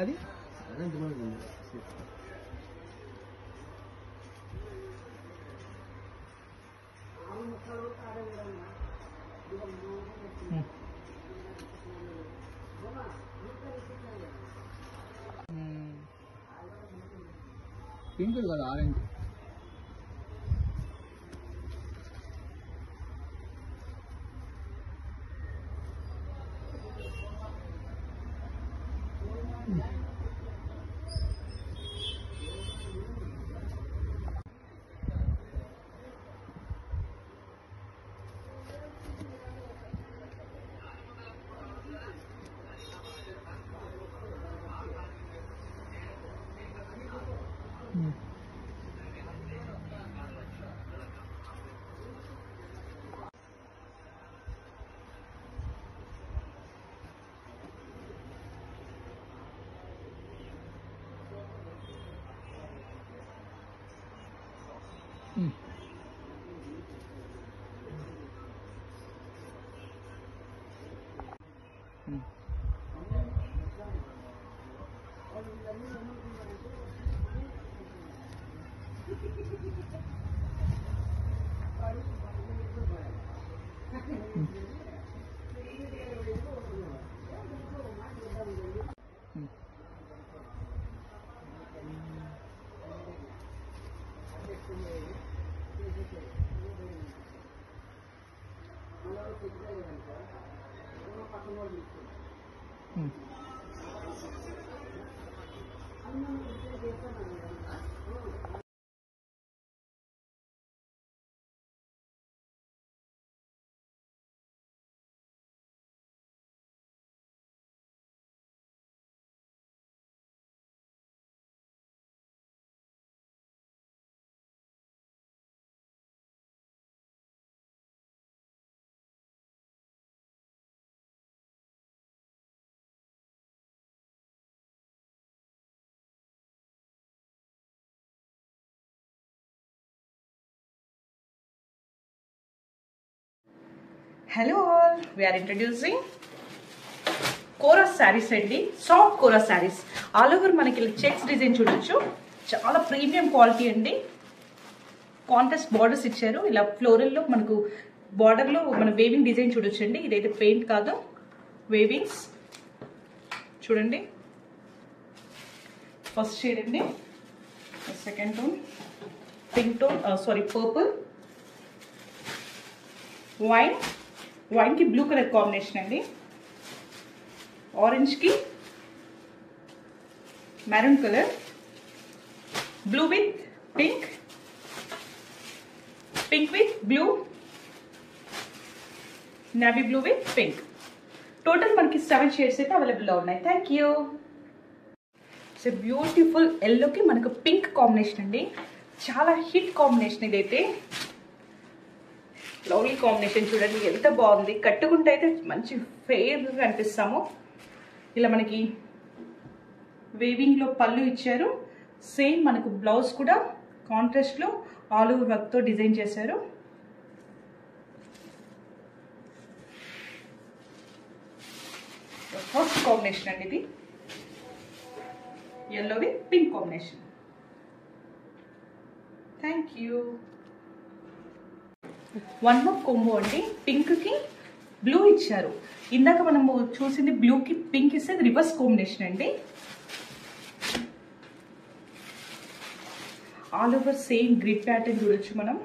అది పింక్ కదా orange Hello all, we are introducing కోరా శారీస్ అండి. సాఫ్ట్ కోరా శారీస్ ఆల్ ఓవర్ మనకి చెక్స్ డిజైన్ చూడొచ్చు. చాలా ప్రీమియం క్వాలిటీ అండి. కాంట్రాస్ట్ బార్డర్స్ ఇచ్చారు. ఇలా ఫ్లోరల్లో మనకు బార్డర్లో మన వేవింగ్ డిజైన్ చూడొచ్చు అండి. ఇదైతే పెయింట్ కాదు, వేవింగ్స్ చూడండి. ఫస్ట్ షేడ్ అండి, second tone pink tone, sorry purple, wine కి బ్లూ కలర్ కాంబినేషన్ అండి. ఆరెంజ్ కి maroon colour, blue with pink, pink with blue, navy blue with pink. Total మనకి 7 షేడ్స్ అయితే అవైలబుల్లో ఉన్నాయి. Thank you. సో బ్యూటిఫుల్ ఎల్లోకి మనకు పింక్ కాంబినేషన్ అండి. చాలా హిట్ కాంబినేషన్ ఇదైతే. లవ్లీ కాంబినేషన్ చూడండి ఎంత బాగుంది. కట్టుకుంటే అయితే మంచి ఫెయిర్గా కనిపిస్తాము. ఇలా మనకి వేవింగ్లో పళ్ళు ఇచ్చారు. సేమ్ మనకు బ్లౌజ్ కూడా కాంట్రాస్ట్లో ఆల్ ఓవర్ వర్క్తో డిజైన్ చేశారు. ఫస్ట్ కాంబినేషన్ అండి ఇది, yellow with pink combination. Thank you. One more combo అండి. పింక్ కి బ్లూ ఇచ్చారు. ఇందాక మనము చూసింది బ్లూ కి పింక్ ఇస్తే రివర్స్ కాంబినేషన్ అండి. All over same grid pattern చూడొచ్చు మనం.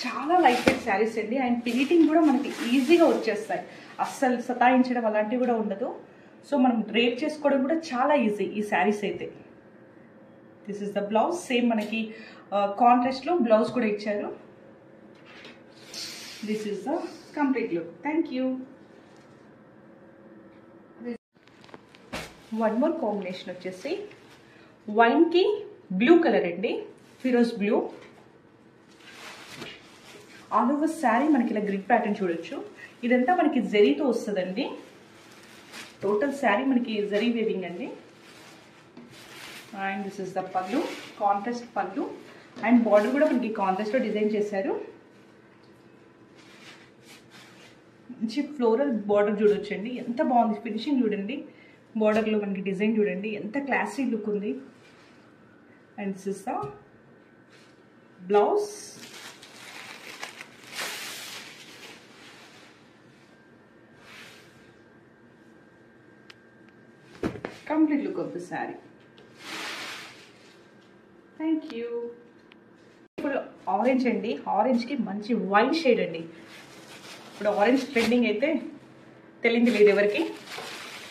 చాలా లైట్ వెయిట్ శారీస్ అండి. అండ్ ప్లీటింగ్ కూడా మనకి ఈజీగా వచ్చేస్తాయి. అస్సలు సతాయించడం అలాంటివి కూడా ఉండదు. సో మనం డ్రేప్ చేసుకోవడం కూడా చాలా ఈజీ ఈ శారీస్ అయితే. This is the blouse. Same మనకి కాంట్రాస్ట్లో బ్లౌజ్ కూడా ఇచ్చారు. This is the complete look. Thank you. One more combination వచ్చేసి వైన్ కి బ్లూ కలర్ అండి, ఫిరోజ్ బ్లూ. ఆల్ ఓవర్ శారీ మనకి ఇలా గ్రిడ్ ప్యాటర్న్ చూడొచ్చు. ఇదంతా మనకి జరీతో వస్తుందండి. టోటల్ శారీ మనకి జరీ వేవింగ్ అండి. అండ్ దిస్ ఇస్ ద పళ్ళు, కాంట్రాస్ట్ పళ్ళు. అండ్ బార్డర్ కూడా మనకి కాంట్రాస్ట్లో డిజైన్ చేశారు. మంచి ఫ్లోరల్ బార్డర్ చూడొచ్చండి. ఎంత బాగుంది ఫినిషింగ్ చూడండి. బార్డర్లో మనకి డిజైన్ చూడండి ఎంత క్లాసీ లుక్ ఉంది. And this is the blouse. Complete look of the sari. Thank you. ఇప్పుడు ఆరెంజ్ అండి. ఆరెంజ్కి మంచి వైన్ షేడ్ అండి. ఇప్పుడు ఆరెంజ్ ట్రెండింగ్ అయితే తెలియదు లేదు ఎవరికి.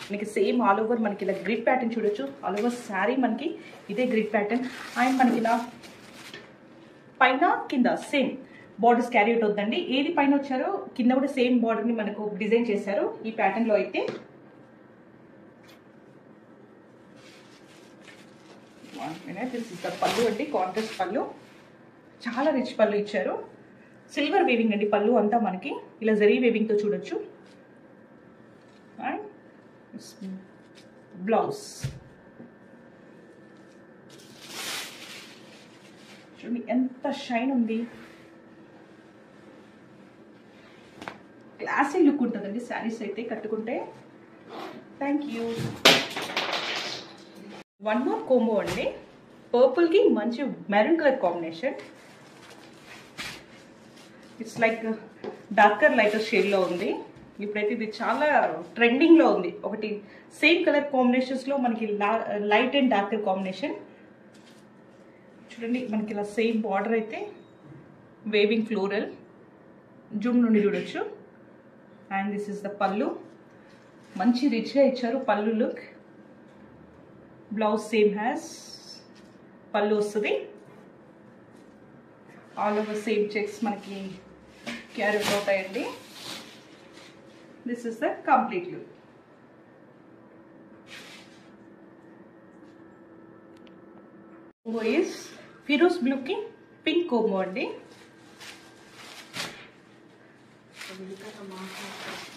మనకి సేమ్ ఆల్ ఓవర్ మనకి ఇలా గ్రిడ్ ప్యాటర్న్ చూడొచ్చు. ఆల్ ఓవర్ శారీ మనకి ఇదే గ్రిడ్ ప్యాటర్న్. అండ్ మనకి ఇలా పైన కింద సేమ్ బార్డర్స్ క్యారీ అవుట్ అవుతుందండి. ఏది పైన వచ్చారో కింద కూడా సేమ్ బార్డర్ని మనకు డిజైన్ చేశారు ఈ ప్యాటర్న్లో అయితే. దిస్ ఇస్ ద పళ్ళు అండి, కాంట్రాస్ట్ పళ్ళు. చాలా రిచ్ పళ్ళు ఇచ్చారు. సిల్వర్ వేవింగ్ అండి పళ్ళు అంతా మనకి ఇలా జరీ వేవింగ్తో చూడొచ్చు. అండ్ బ్లౌజ్ చూడండి ఎంత షైన్ ఉంది. క్లాసీ లుక్ ఉంటుందండి శారీస్ అయితే కట్టుకుంటే. Thank you. One more combo అండి. పర్పుల్కి మంచి maroon colour combination. It's like darker lighter షేడ్లో ఉంది. ఇప్పుడైతే ఇది చాలా ట్రెండింగ్లో ఉంది. ఒకటి సేమ్ కలర్ కాంబినేషన్స్లో మనకి లైట్ అండ్ డార్కర్ కాంబినేషన్ చూడండి. మనకి ఇలా సేమ్ బార్డర్ అయితే వేవింగ్ ఫ్లోరల్ జూమ్ నుండి చూడొచ్చు. అండ్ దిస్ ఇస్ ద పళ్ళు. మంచి రిచ్గా ఇచ్చారు పళ్ళు లుక్. బ్లౌజ్ సేమ్ హ్యాస్ పళ్ళు వస్తుంది. ఆల్ ఓవర్ సేమ్ చెక్స్ మనకి క్యారీ అవుతాయండి. This is the complete look. Is ఫిరోజ్ బ్లూకి పింక్ కోంబో అండి.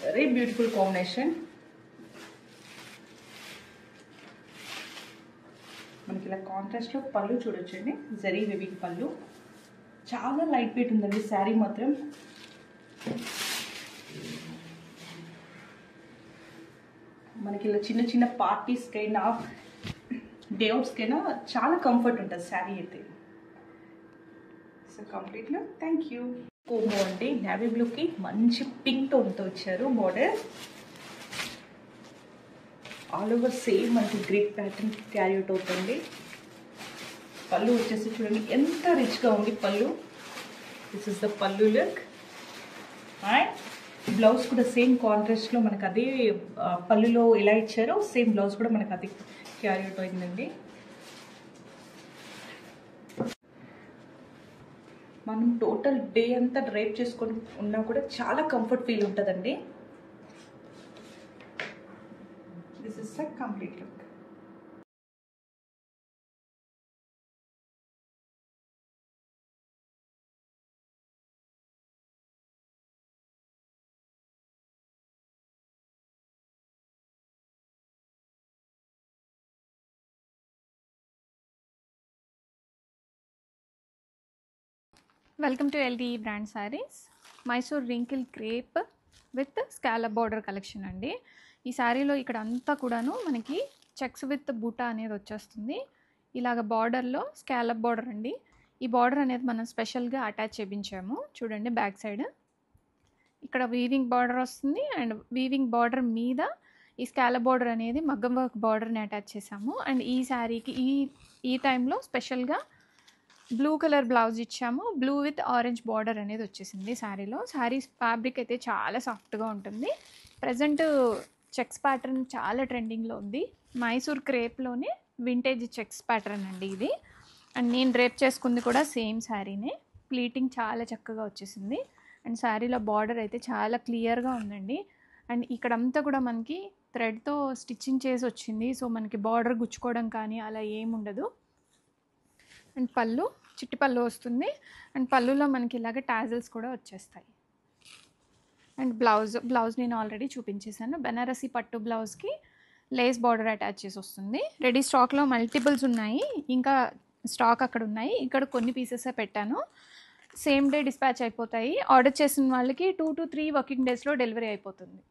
Very beautiful combination. మనకి ఇలా కాంట్రాస్ట్లో పళ్ళు చూడొచ్చండి. జరీ వేవింగ్ పళ్ళు. చాలా లైట్ వెయిట్ ఉందండి శారీ మాత్రం. మనకి ఇలా చిన్న చిన్న పార్టీస్కైనా డే అవుట్స్కైనా చాలా కంఫర్ట్ ఉంటుంది శారీ అయితే. సో కంప్లీట్గా థ్యాంక్ యూ. కోంబో అండి. నేవీ బ్లూకి మంచి పింక్ టోన్తో వచ్చారు బార్డర్. ఆల్ ఓవర్ సేమ్ మనకి గ్రిడ్ ప్యాటర్న్ క్యారీ అవుట్ అవుతుంది. పళ్ళు వచ్చేసి చూడండి ఎంత రిచ్గా ఉంది పళ్ళు. దిస్ ఇస్ ద పళ్ళు లుక్. అండ్ బ్లౌజ్ కూడా సేమ్ కాంట్రాస్ట్లో మనకు అదే పళ్ళులో ఎలా ఇచ్చారో సేమ్ బ్లౌజ్ కూడా మనకు అది క్యారీ అవుట్ అయిందండి. మనం టోటల్ డే అంతా డ్రైవ్ చేసుకొని ఉన్నా కూడా చాలా కంఫర్ట్ ఫీల్ ఉంటుందండి. This is the complete look. Welcome to LD brand saris. Mysore wrinkle crepe with scallop border collection అండి. ఈ శారీలో ఇక్కడ అంతా కూడాను మనకి చెక్స్ విత్ బూటా అనేది వచ్చేస్తుంది. ఇలాగ బార్డర్లో స్కాలప్ బార్డర్ అండి. ఈ బార్డర్ అనేది మనం స్పెషల్గా అటాచ్ చేయించాము. చూడండి బ్యాక్ సైడ్ ఇక్కడ వీవింగ్ బార్డర్ వస్తుంది అండ్ వీవింగ్ బార్డర్ మీద ఈ స్కాలప్ బార్డర్ అనేది మగ్గం వర్క్ బార్డర్ని అటాచ్ చేసాము. అండ్ ఈ శారీకి ఈ టైంలో స్పెషల్గా బ్లూ కలర్ బ్లౌజ్ ఇచ్చాము. బ్లూ విత్ ఆరెంజ్ బార్డర్ అనేది వచ్చేసింది శారీలో. శారీ ఫ్యాబ్రిక్ అయితే చాలా సాఫ్ట్గా ఉంటుంది. ప్రజెంట్ చెక్స్ ప్యాటర్న్ చాలా ట్రెండింగ్లో ఉంది. మైసూర్ క్రేప్లోనే వింటేజ్ చెక్స్ ప్యాటర్న్ అండి ఇది. అండ్ నేను డ్రేప్ చేసుకుంది కూడా సేమ్ శారీనే. ప్లీటింగ్ చాలా చక్కగా వచ్చేసింది. అండ్ శారీలో బార్డర్ అయితే చాలా క్లియర్గా ఉందండి. అండ్ ఇక్కడంతా కూడా మనకి థ్రెడ్తో స్టిచ్చింగ్ చేసి వచ్చింది. సో మనకి బార్డర్ గుచ్చుకోవడం కానీ అలా ఏముండదు. అండ్ పళ్ళు చిట్టి పళ్ళు వస్తుంది. అండ్ పళ్ళులో మనకి ఇలాగ టాజిల్స్ కూడా వచ్చేస్తాయి. అండ్ బ్లౌజ్ నేను ఆల్రెడీ చూపించేశాను. బెనారసీ పట్టు బ్లౌజ్కి లేస్ బార్డర్ అటాచ్ చేసి వస్తుంది. రెడీ స్టాక్లో మల్టిపుల్స్ ఉన్నాయి, ఇంకా స్టాక్ అక్కడ ఉన్నాయి. ఇక్కడ కొన్ని పీసెసే పెట్టాను. సేమ్ డే డిస్పాచ్ అయిపోతాయి. ఆర్డర్ చేసిన వాళ్ళకి 2 to 3 వర్కింగ్ డేస్లో డెలివరీ అయిపోతుంది.